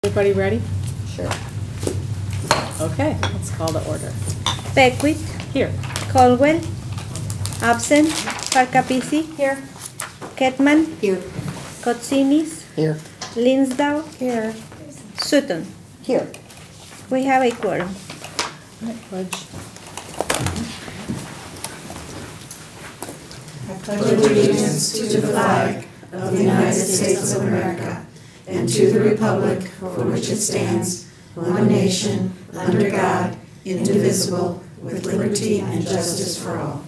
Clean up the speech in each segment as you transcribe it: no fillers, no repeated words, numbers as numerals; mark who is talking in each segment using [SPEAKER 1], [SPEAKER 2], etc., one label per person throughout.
[SPEAKER 1] Everybody ready?
[SPEAKER 2] Sure.
[SPEAKER 1] Okay, let's call the order.
[SPEAKER 3] Beckwith.
[SPEAKER 1] Here.
[SPEAKER 3] Caldwell. Absent. Parkapisi.
[SPEAKER 2] Here.
[SPEAKER 3] Ketman.
[SPEAKER 2] Here.
[SPEAKER 3] Kotsinis.
[SPEAKER 2] Here.
[SPEAKER 3] Linsdau.
[SPEAKER 2] Here.
[SPEAKER 3] Sutton.
[SPEAKER 2] Here.
[SPEAKER 3] We have a quorum.
[SPEAKER 1] All right, pledge.
[SPEAKER 4] I pledge allegiance to the flag of the United States of America and to the republic for which it stands, one nation, under God, indivisible, with liberty and justice for all.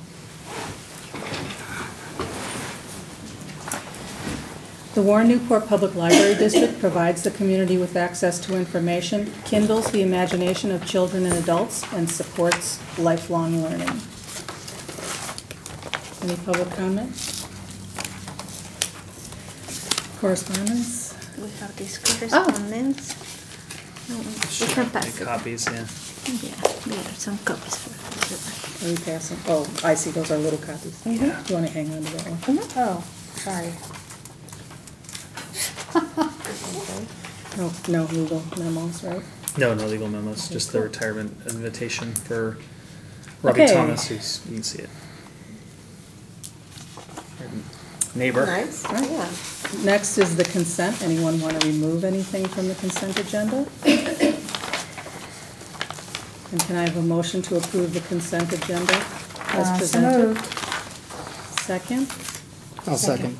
[SPEAKER 1] The Warren Newport Public Library District provides the community with access to information, kindles the imagination of children and adults, and supports lifelong learning. Any public comment? Correspondence?
[SPEAKER 3] We have this correspondence. We can pass it.
[SPEAKER 5] Copies, yeah.
[SPEAKER 3] Yeah, there are some copies for everyone.
[SPEAKER 1] Are you passing? Oh, I see, those are little copies. Do you want to hang on to that one?
[SPEAKER 2] Oh, sorry.
[SPEAKER 1] No legal memos, right?
[SPEAKER 5] No legal memos,
[SPEAKER 1] Okay,
[SPEAKER 5] just
[SPEAKER 1] cool.
[SPEAKER 5] the retirement invitation for Robbie
[SPEAKER 1] Okay.
[SPEAKER 5] Thomas, who's, you can see it. Neighbor.
[SPEAKER 2] Nice.
[SPEAKER 1] Right.
[SPEAKER 2] Yeah.
[SPEAKER 1] Next is the consent. Anyone want to remove anything from the consent agenda? And can I have a motion to approve the consent agenda as presented? Second?
[SPEAKER 6] I'll second.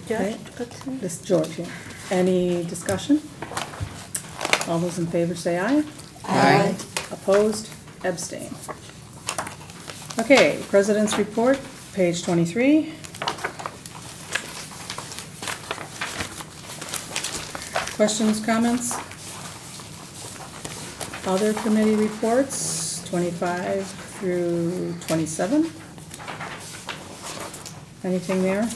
[SPEAKER 1] Okay.
[SPEAKER 3] George Kotsinis.
[SPEAKER 1] This is George, yeah. Any discussion? All those in favor say aye.
[SPEAKER 2] Aye.
[SPEAKER 1] Opposed? Abstain. Okay, President's Report, page 23. Questions, comments? Other committee reports, 25 through 27. Anything there?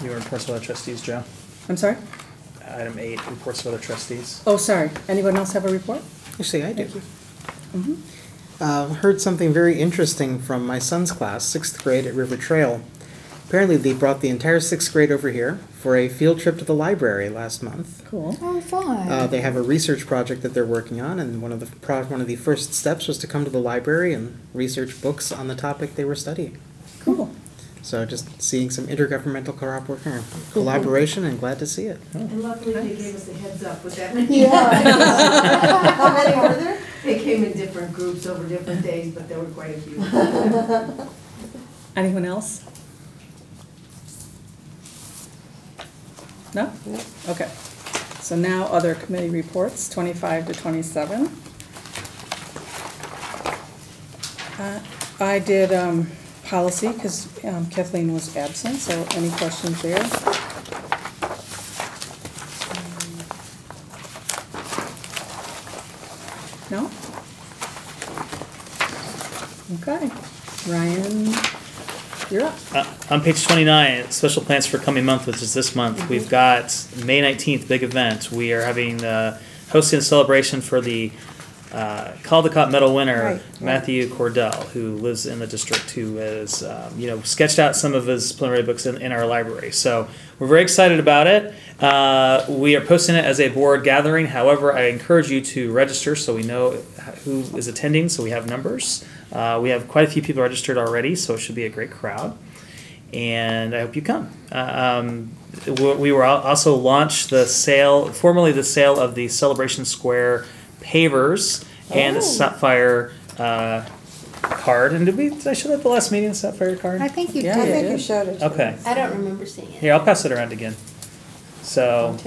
[SPEAKER 5] Your reports of other trustees, Joe.
[SPEAKER 1] I'm sorry?
[SPEAKER 5] Item 8, reports of other trustees.
[SPEAKER 1] Oh, sorry. Anyone else have a report?
[SPEAKER 6] Actually, I do.
[SPEAKER 1] Mm-hmm.
[SPEAKER 6] Heard something very interesting from my son's class, 6th grade at River Trail. Apparently, they brought the entire 6th grade over here for a field trip to the library last month.
[SPEAKER 1] Cool.
[SPEAKER 2] Oh, fun.
[SPEAKER 6] They have a research project that they're working on, and one of the first steps was to come to the library and research books on the topic they were studying.
[SPEAKER 1] Cool.
[SPEAKER 6] So just seeing some intergovernmental collaboration, and glad to see it.
[SPEAKER 4] And luckily they gave us a heads up with that many.
[SPEAKER 2] Yeah. How many were there?
[SPEAKER 4] They came in different groups over different days, but there were quite a few.
[SPEAKER 1] Anyone else? No? Okay. So now other committee reports, 25 to 27. I did policy because Kathleen was absent, so any questions there? No? Okay. Ryan, you're up.
[SPEAKER 5] On page 29, special plans for coming month, which is this month, we've got May 19th, big event. We are having hosting a celebration for the Caldecott Medal winner,
[SPEAKER 2] Right.
[SPEAKER 5] Matthew Cordell, who lives in the district, who has sketched out some of his preliminary books in our library. So we're very excited about it. We are posting it as a board gathering. However, I encourage you to register so we know who is attending, so we have numbers. We have quite a few people registered already, so it should be a great crowd. And I hope you come. We will also launch formally the sale of the Celebration Square pavers and the Sapphire card. And did I show that at the last meeting, the Sapphire card?
[SPEAKER 2] I think you
[SPEAKER 1] Yeah,
[SPEAKER 2] did.
[SPEAKER 1] you
[SPEAKER 2] I think
[SPEAKER 1] did.
[SPEAKER 2] you showed it.
[SPEAKER 5] Okay.
[SPEAKER 7] I don't remember seeing it.
[SPEAKER 5] Here, I'll pass it around again. So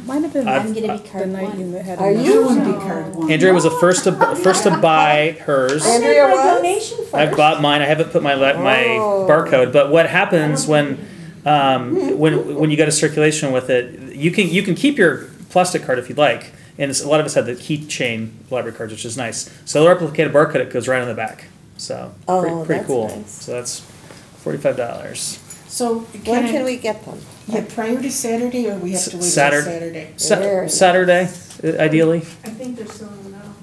[SPEAKER 1] Might have been
[SPEAKER 5] I'm
[SPEAKER 7] gonna be
[SPEAKER 1] the
[SPEAKER 7] card
[SPEAKER 1] night
[SPEAKER 7] one.
[SPEAKER 1] you had.
[SPEAKER 2] Are
[SPEAKER 1] a
[SPEAKER 2] you?
[SPEAKER 1] message.
[SPEAKER 4] Would be card one.
[SPEAKER 5] Andrea was the first to buy hers.
[SPEAKER 2] Andrea was?
[SPEAKER 7] donation first.
[SPEAKER 5] I've bought mine. I haven't put my
[SPEAKER 2] Oh.
[SPEAKER 5] barcode. But what happens when you go to circulation with it? You can keep your plastic card if you'd like. And a lot of us have the keychain library cards, which is nice. So they'll replicate a barcode. It goes right on the back. So pretty
[SPEAKER 2] that's
[SPEAKER 5] cool.
[SPEAKER 2] nice.
[SPEAKER 5] So that's $45.
[SPEAKER 4] So
[SPEAKER 2] When can we get them?
[SPEAKER 4] prior to Saturday, or we have to wait till
[SPEAKER 5] Saturday.
[SPEAKER 4] Saturday?
[SPEAKER 2] Very nice.
[SPEAKER 5] Saturday, ideally.
[SPEAKER 4] I think they're selling them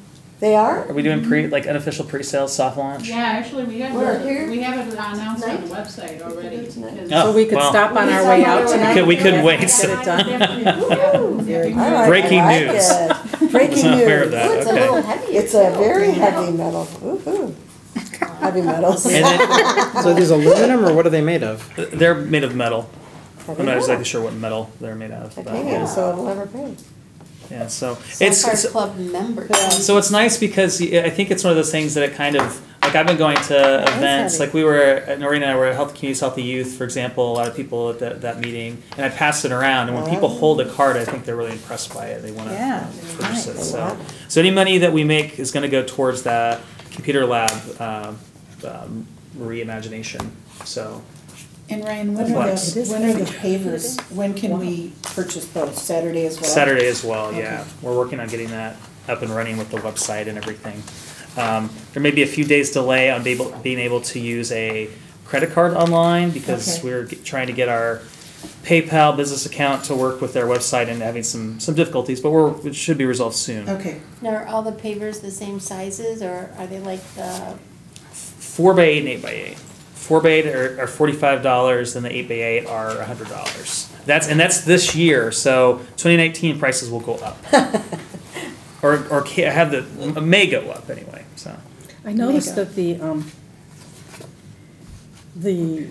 [SPEAKER 2] They are?
[SPEAKER 5] Are we doing like unofficial pre-sales soft launch?
[SPEAKER 7] Yeah, actually, we have
[SPEAKER 2] Where, here?
[SPEAKER 7] it announced on the website already.
[SPEAKER 2] We do tonight?
[SPEAKER 7] because-
[SPEAKER 5] Oh,
[SPEAKER 1] So we could
[SPEAKER 5] well.
[SPEAKER 1] stop on our way out tonight?
[SPEAKER 5] We couldn't wait.
[SPEAKER 1] Get it done?
[SPEAKER 2] All right,
[SPEAKER 5] Breaking
[SPEAKER 2] I like
[SPEAKER 5] news.
[SPEAKER 2] it. Breaking
[SPEAKER 5] Was not
[SPEAKER 2] news.
[SPEAKER 5] aware of that.
[SPEAKER 3] It's a
[SPEAKER 5] Okay.
[SPEAKER 3] little heavy.
[SPEAKER 2] It's a very heavy metal. Woo-hoo. Heavy metals.
[SPEAKER 5] And then,
[SPEAKER 6] So are these aluminum or what are they made of?
[SPEAKER 5] they're made of metal.
[SPEAKER 2] Heavy
[SPEAKER 5] I'm not
[SPEAKER 2] metal.
[SPEAKER 5] exactly sure what metal they're made out of. But
[SPEAKER 2] Titanium, so it'll never break.
[SPEAKER 5] yeah, so
[SPEAKER 3] Sapphire
[SPEAKER 5] it's
[SPEAKER 3] Club member.
[SPEAKER 5] so it's nice because I think it's one of those things that it kind of like I've been going to events
[SPEAKER 2] heavy.
[SPEAKER 5] like we were at Noreen and I were at Healthy Communities, Healthy Youth, for example. A lot of people at that meeting, and I passed it around. And when people hold a card, I think they're really impressed by it. They want to
[SPEAKER 1] Yeah,
[SPEAKER 5] purchase it.
[SPEAKER 2] nice.
[SPEAKER 5] So any money that we make is going to go towards that computer lab reimagination. So.
[SPEAKER 4] And Ryan, when
[SPEAKER 5] What?
[SPEAKER 4] are the pavers, when can we purchase those? Saturday as well?
[SPEAKER 5] Saturday as well, yeah.
[SPEAKER 4] Okay.
[SPEAKER 5] We're working on getting that up and running with the website and everything. There may be a few days delay on being able to use a credit card online because
[SPEAKER 4] Okay.
[SPEAKER 5] we're trying to get our PayPal business account to work with their website and having some difficulties, but it should be resolved soon.
[SPEAKER 4] Okay,
[SPEAKER 3] Now, are all the pavers the same sizes, or are they like the,
[SPEAKER 5] 4x8 and 8x8. 4x8 are $45, and the 8x8 are $100. That's this year, so 2019 prices will go up. or have may go up anyway. So
[SPEAKER 1] I noticed
[SPEAKER 4] Mega.
[SPEAKER 1] that the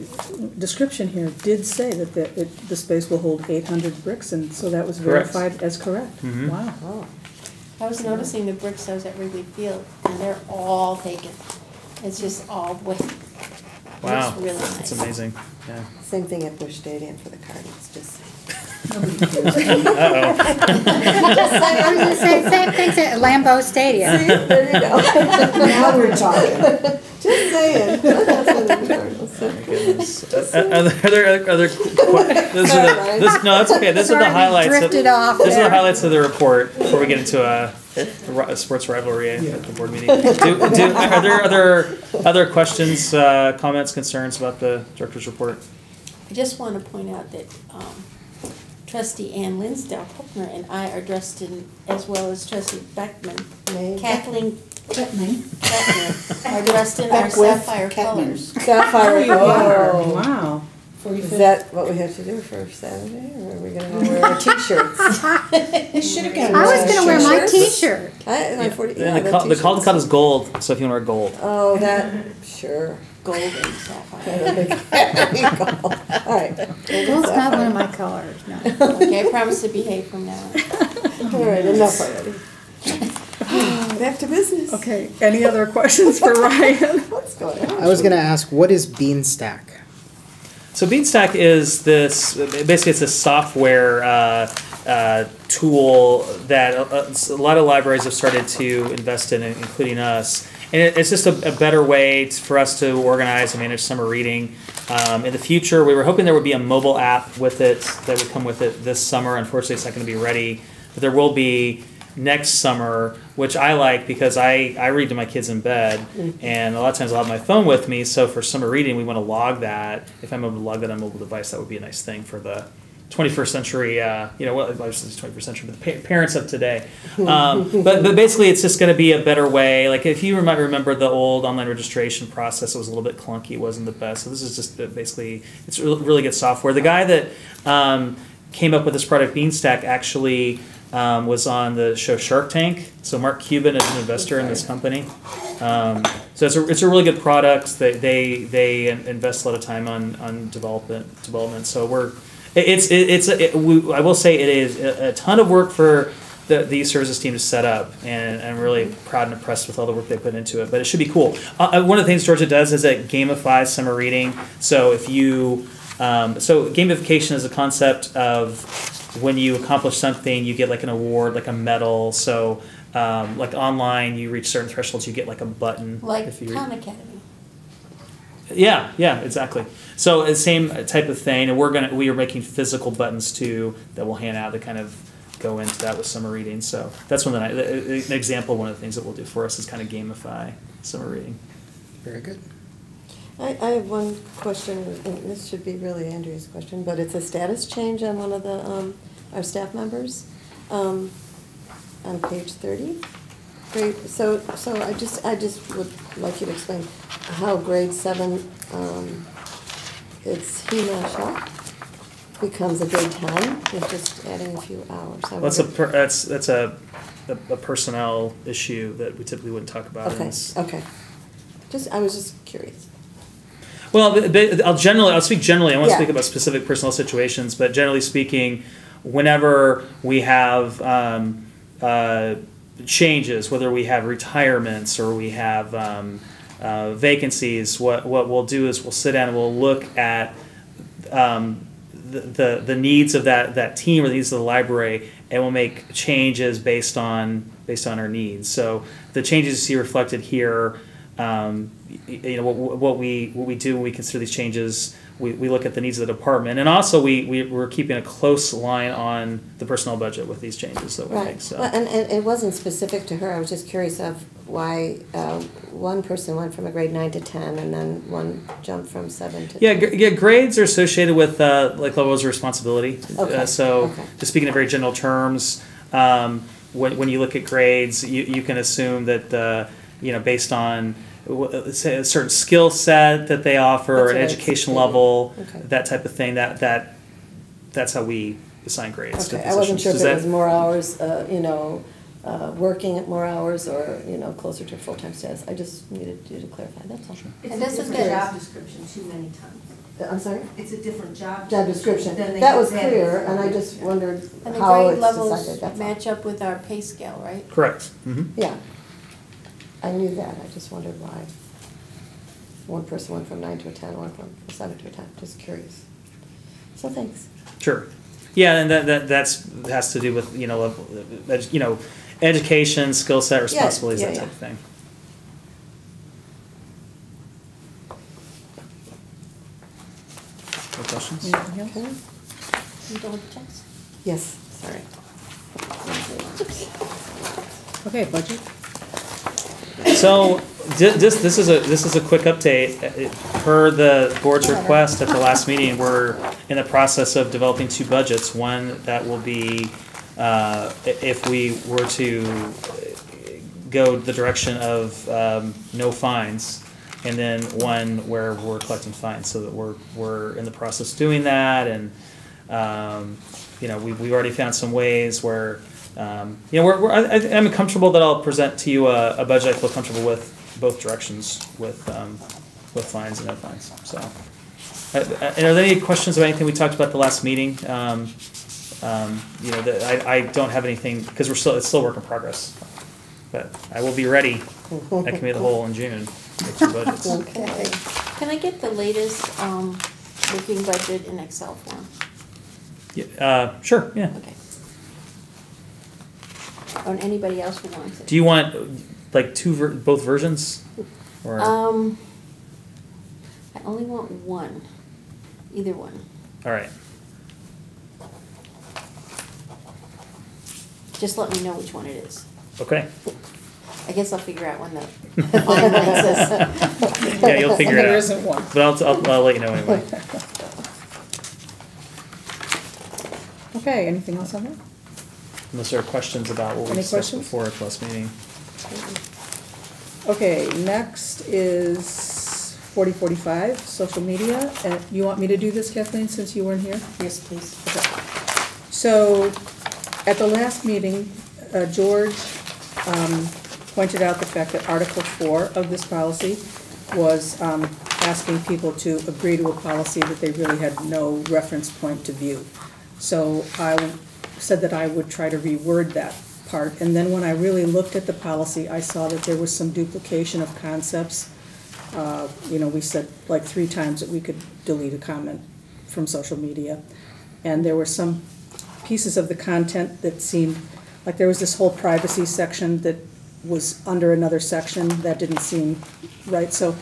[SPEAKER 1] description here did say that the space will hold 800 bricks, and so that was
[SPEAKER 5] Correct.
[SPEAKER 1] verified as correct.
[SPEAKER 5] Mhm.
[SPEAKER 1] Wow.
[SPEAKER 2] Oh.
[SPEAKER 3] I was noticing the bricks I was at Wrigley Field, and they're all taken. It's just all way.
[SPEAKER 5] wow,
[SPEAKER 3] Looks really nice.
[SPEAKER 5] that's amazing. Yeah.
[SPEAKER 2] Same thing at Busch Stadium for the Cardinals, just saying.
[SPEAKER 5] Uh-oh.
[SPEAKER 8] I was gonna say same things at Lambeau Stadium.
[SPEAKER 2] See, there you go.
[SPEAKER 4] now we're talking.
[SPEAKER 2] Just saying. That's what the Cardinals
[SPEAKER 5] My
[SPEAKER 2] said.
[SPEAKER 5] goodness. Are there other those are
[SPEAKER 2] Sorry,
[SPEAKER 5] no, that's okay. Those are the
[SPEAKER 8] Sorry, we
[SPEAKER 5] highlights.
[SPEAKER 8] drifted off
[SPEAKER 5] Those are the
[SPEAKER 8] there.
[SPEAKER 5] highlights of the report before we get into a sports rivalry at the board meeting. Are there other questions, comments, concerns about the director's report?
[SPEAKER 3] I just want to point out that trustee Ann Linsdale-Hookner and I are dressed in, as well as trustee Beckman,
[SPEAKER 2] Name?
[SPEAKER 3] Kathleen
[SPEAKER 4] Kettling.
[SPEAKER 3] Beckner, are dressed in our
[SPEAKER 4] Beckwith
[SPEAKER 3] sapphire
[SPEAKER 4] Kettman.
[SPEAKER 3] colors.
[SPEAKER 2] Sapphire. Oh.
[SPEAKER 1] Wow.
[SPEAKER 2] Is that what we have to do for Saturday, or are we gonna wear our t-shirts?
[SPEAKER 4] You should have gotten.
[SPEAKER 8] I was gonna wear my
[SPEAKER 2] T-shirts?
[SPEAKER 8] t-shirt.
[SPEAKER 2] My 40, yeah,
[SPEAKER 5] And the
[SPEAKER 2] the
[SPEAKER 5] call
[SPEAKER 2] t-shirts.
[SPEAKER 5] cut is gold, so if you want to wear gold.
[SPEAKER 2] Oh, that, sure.
[SPEAKER 3] Gold and sapphire.
[SPEAKER 2] There you go. All right.
[SPEAKER 8] Gold's not one of my colors, no.
[SPEAKER 3] Okay, I promise to behave from now on.
[SPEAKER 2] All right, enough already. Back to business.
[SPEAKER 1] Okay, any other questions for Ryan?
[SPEAKER 2] What's going on?
[SPEAKER 6] I was gonna ask, what is Beanstack?
[SPEAKER 5] So Beanstack is this, basically it's a software tool that a lot of libraries have started to invest in, including us. And it's just a better way for us to organize and manage summer reading. In the future, we were hoping there would be a mobile app with it that would come with it this summer. Unfortunately, it's not going to be ready. But there will be next summer, which I like because I read to my kids in bed, and a lot of times I'll have my phone with me. So for summer reading, we want to log that. If I'm able to log that on a mobile device, that would be a nice thing for the 21st century. Well, I was 21st century, but the parents of today. But basically, it's just going to be a better way. Like if you might remember the old online registration process, it was a little bit clunky. It wasn't the best. So this is just basically it's really good software. The guy that came up with this product, Beanstack, actually. Was on the show Shark Tank. So Mark Cuban is an investor in this company. So it's a really good product. They invest a lot of time on development. So I will say it is a ton of work for the services team to set up, and I'm really proud and impressed with all the work they put into it. But it should be cool. One of the things Georgia does is it gamifies summer reading. So if you so gamification is a concept of when you accomplish something, you get like an award, like a medal. So, like online, you reach certain thresholds, you get like a button.
[SPEAKER 3] Like
[SPEAKER 5] if you
[SPEAKER 3] Khan Academy.
[SPEAKER 5] Yeah, exactly. So the same type of thing, and we are making physical buttons too that we'll hand out to kind of go into that with summer reading. So that's an example of one of the things that we'll do for us is kind of gamify summer reading.
[SPEAKER 6] Very good.
[SPEAKER 2] I have one question, and this should be really Andrea's question, but it's a status change on one of the our staff members on page 30. Great, so I just would like you to explain how grade 7, it's he, not shall, becomes a grade 10 with just adding a few hours.
[SPEAKER 5] That's a personnel issue that we typically wouldn't talk about.
[SPEAKER 2] Okay, okay. I was just curious.
[SPEAKER 5] Well, I'll speak generally. I won't
[SPEAKER 2] Yeah.
[SPEAKER 5] speak about specific personal situations, but generally speaking, whenever we have changes, whether we have retirements or we have vacancies, what we'll do is we'll sit down and we'll look at the needs of that team or the needs of the library, and we'll make changes based on our needs. So the changes you see reflected here. What we do when we consider these changes, we look at the needs of the department, and also we're keeping a close line on the personnel budget with these changes that we
[SPEAKER 2] Right.
[SPEAKER 5] make. So.
[SPEAKER 2] Well, and it wasn't specific to her. I was just curious of why one person went from a grade 9 to 10, and then one jumped from 7 to 10.
[SPEAKER 5] Yeah, grades are associated with like levels of responsibility.
[SPEAKER 2] Okay.
[SPEAKER 5] So
[SPEAKER 2] Okay.
[SPEAKER 5] to speak in very general terms, when you look at grades, you can assume that based on say a certain skill set that they offer,
[SPEAKER 2] That's
[SPEAKER 5] an
[SPEAKER 2] what I
[SPEAKER 5] education
[SPEAKER 2] was
[SPEAKER 5] level,
[SPEAKER 2] Okay.
[SPEAKER 5] that type of thing. That's how we assign grades to
[SPEAKER 2] Okay,
[SPEAKER 5] positions.
[SPEAKER 2] I wasn't sure if
[SPEAKER 5] Does
[SPEAKER 2] it
[SPEAKER 5] that-
[SPEAKER 2] was more hours, working at more hours or, closer to full-time status. I just needed you to clarify, that's all.
[SPEAKER 3] And
[SPEAKER 4] It's
[SPEAKER 3] this
[SPEAKER 4] a
[SPEAKER 3] is
[SPEAKER 4] different
[SPEAKER 3] good.
[SPEAKER 4] job description too many times.
[SPEAKER 2] I'm sorry?
[SPEAKER 4] It's a different job.
[SPEAKER 2] Job description.
[SPEAKER 4] than they
[SPEAKER 2] That was
[SPEAKER 4] had
[SPEAKER 2] clear, and I
[SPEAKER 4] before.
[SPEAKER 2] just wondered
[SPEAKER 3] And the
[SPEAKER 2] how
[SPEAKER 3] grade
[SPEAKER 2] it's
[SPEAKER 3] levels
[SPEAKER 2] decided, that's all.
[SPEAKER 3] match up with our pay scale, right?
[SPEAKER 5] Correct. Mm-hmm.
[SPEAKER 2] Yeah. I knew that, I just wondered why. One person went from 9 to a 10, one from 7 to a 10, just curious. So thanks.
[SPEAKER 5] Sure. Yeah, and that has to do with education, skill set, responsibilities, that
[SPEAKER 2] yeah.
[SPEAKER 5] type of thing. No questions?
[SPEAKER 1] Anything else?
[SPEAKER 2] Okay.
[SPEAKER 3] You don't checks?
[SPEAKER 2] Yes, sorry.
[SPEAKER 1] Okay, budget.
[SPEAKER 5] So this is a quick update. Per the board's request at the last meeting, we're in the process of developing 2 budgets. One that will be if we were to go the direction of no fines, and then one where we're collecting fines. So that we're in the process of doing that, and we've already found some ways where. I'm comfortable that I'll present to you a budget I feel comfortable with both directions, with fines and no fines. So, and are there any questions about anything we talked about the last meeting? I don't have anything because it's still work in progress. But I will be ready at Committee of the Whole in June with 2 budgets.
[SPEAKER 2] Okay.
[SPEAKER 3] Can I get the latest working budget in Excel form?
[SPEAKER 5] Yeah, sure. Yeah.
[SPEAKER 3] Okay. Or anybody else who wants it?
[SPEAKER 5] Do you want like both versions, or
[SPEAKER 3] I only want one, either one.
[SPEAKER 5] all right?
[SPEAKER 3] Just let me know which one it is.
[SPEAKER 5] Okay.
[SPEAKER 3] I guess I'll figure out when the fine line says.
[SPEAKER 5] Yeah, you'll figure it out.
[SPEAKER 1] There isn't one.
[SPEAKER 5] But I'll let you know anyway.
[SPEAKER 1] Okay, anything else on that?
[SPEAKER 5] Unless there are questions about what we
[SPEAKER 1] Any
[SPEAKER 5] discussed
[SPEAKER 1] questions?
[SPEAKER 5] before at the last meeting.
[SPEAKER 1] Okay, next is 4045, social media. And you want me to do this, Kathleen, since you weren't here?
[SPEAKER 3] Yes, please.
[SPEAKER 1] So, at the last meeting, George pointed out the fact that Article 4 of this policy was asking people to agree to a policy that they really had no reference point to view. So I said that I would try to reword that part, and then when I really looked at the policy, I saw that there was some duplication of concepts. We said like 3 times that we could delete a comment from social media, and there were some pieces of the content that seemed, like there was this whole privacy section that was under another section that didn't seem right. So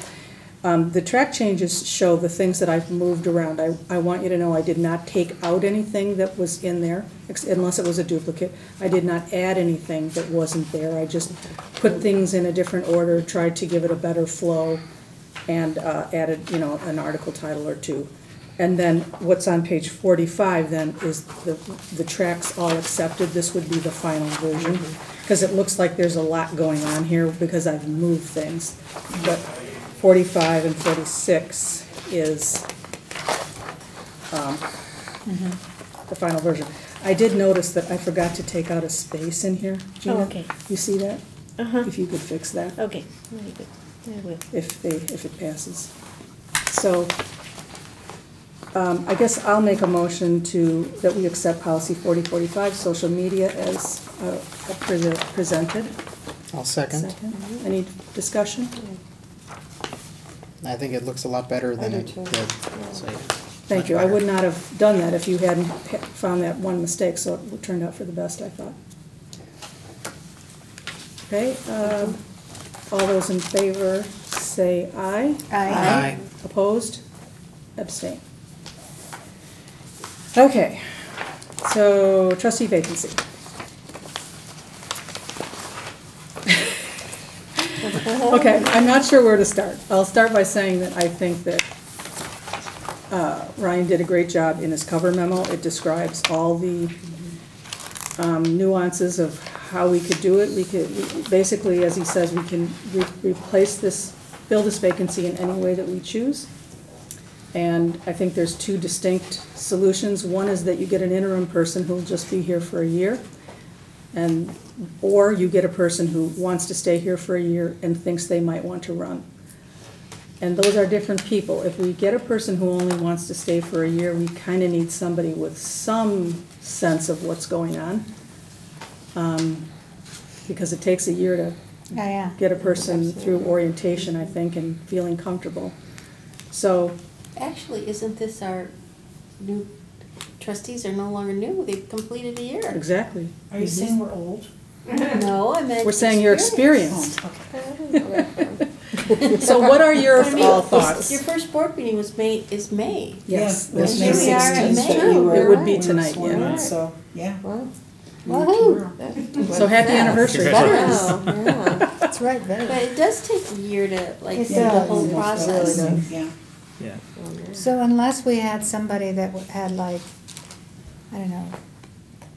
[SPEAKER 1] the track changes show the things that I've moved around. I want you to know I did not take out anything that was in there, unless it was a duplicate. I did not add anything that wasn't there. I just put things in a different order, tried to give it a better flow, and added, an article title or 2. And then what's on page 45 then is the tracks all accepted. This would be the final version. Because it looks like there's a lot going on here because I've moved things. But 45 and 46 is the final version. I did notice that I forgot to take out a space in here. Gina,
[SPEAKER 3] Oh, okay.
[SPEAKER 1] You see that?
[SPEAKER 3] Uh-huh.
[SPEAKER 1] If you could fix that,
[SPEAKER 3] Okay, very good. I will.
[SPEAKER 1] if it passes. So, I guess I'll make a motion that we accept policy 4045, social media as presented.
[SPEAKER 6] I'll second.
[SPEAKER 1] Any discussion?
[SPEAKER 6] I think it looks a lot better than
[SPEAKER 2] I
[SPEAKER 6] it
[SPEAKER 2] do
[SPEAKER 6] did.
[SPEAKER 2] too.
[SPEAKER 6] So,
[SPEAKER 1] Thank
[SPEAKER 6] much
[SPEAKER 1] you. I
[SPEAKER 6] better.
[SPEAKER 1] would not have done that if you hadn't found that one mistake, so it turned out for the best, I thought. Okay, all those in favor say aye.
[SPEAKER 6] Aye.
[SPEAKER 1] Opposed? Abstain. Okay, so trustee vacancy. Okay, I'm not sure where to start. I'll start by saying that I think that Ryan did a great job in his cover memo. It describes all the nuances of how we could do it. Basically, as he says, we can replace this, fill this vacancy in any way that we choose. And I think there's two distinct solutions. One is that you get an interim person who'll just be here for a year, or you get a person who wants to stay here for a year and thinks they might want to run. And those are different people. If we get a person who only wants to stay for a year, we kind of need somebody with some sense of what's going on. Because it takes a year to
[SPEAKER 8] Yeah.
[SPEAKER 1] get a person through orientation, I think, and feeling comfortable. So,
[SPEAKER 3] Actually, isn't this our new trustees are no longer new? They've completed a year.
[SPEAKER 1] exactly.
[SPEAKER 4] Are you saying we're old?
[SPEAKER 3] No, I meant
[SPEAKER 1] We're saying you're
[SPEAKER 3] experienced.
[SPEAKER 1] experienced. So what are your
[SPEAKER 3] I mean,
[SPEAKER 1] all thoughts?
[SPEAKER 3] Your first board meeting was May.
[SPEAKER 1] Yes.
[SPEAKER 4] Yeah,
[SPEAKER 1] this
[SPEAKER 4] it was
[SPEAKER 1] May
[SPEAKER 4] May
[SPEAKER 3] we are in
[SPEAKER 4] 16th
[SPEAKER 3] May.
[SPEAKER 4] that you were.
[SPEAKER 1] It would be
[SPEAKER 4] we were
[SPEAKER 1] tonight,
[SPEAKER 4] sworn
[SPEAKER 1] yeah.
[SPEAKER 4] in, So, yeah.
[SPEAKER 2] Wow.
[SPEAKER 8] Woohoo!
[SPEAKER 1] So happy anniversary.
[SPEAKER 5] Congratulations.
[SPEAKER 2] Yeah.
[SPEAKER 8] That's right,
[SPEAKER 3] But
[SPEAKER 8] very.
[SPEAKER 3] it does take a year to like
[SPEAKER 8] It
[SPEAKER 3] do the
[SPEAKER 8] does.
[SPEAKER 3] whole
[SPEAKER 8] It
[SPEAKER 3] process.
[SPEAKER 2] really does.
[SPEAKER 4] Yeah.
[SPEAKER 5] Yeah.
[SPEAKER 8] So unless we had somebody that had like, I don't know,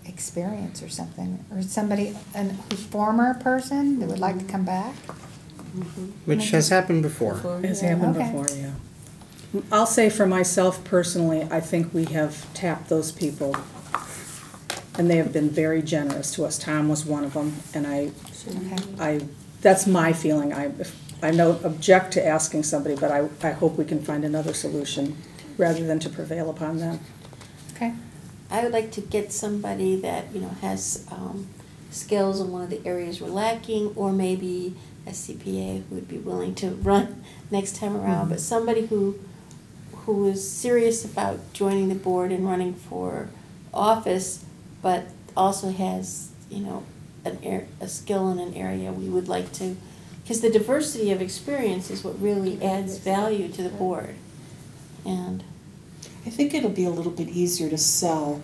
[SPEAKER 8] experience or something, or somebody, who's former person that would like to come back?
[SPEAKER 6] Which has happened before.
[SPEAKER 1] It's happened
[SPEAKER 8] Okay.
[SPEAKER 1] before, yeah. I'll say for myself personally, I think we have tapped those people, and they have been very generous to us. Tom was one of them, and
[SPEAKER 8] Okay.
[SPEAKER 1] that's my feeling. I don't object to asking somebody, but I hope we can find another solution rather than to prevail upon them.
[SPEAKER 8] Okay.
[SPEAKER 3] I would like to get somebody that, has skills in one of the areas we're lacking, or maybe a CPA who would be willing to run next time around, but somebody who is serious about joining the board and running for office, but also has, a skill in an area we would like to, because the diversity of experience is what really adds value to the board. And
[SPEAKER 4] I think it'll be a little bit easier to sell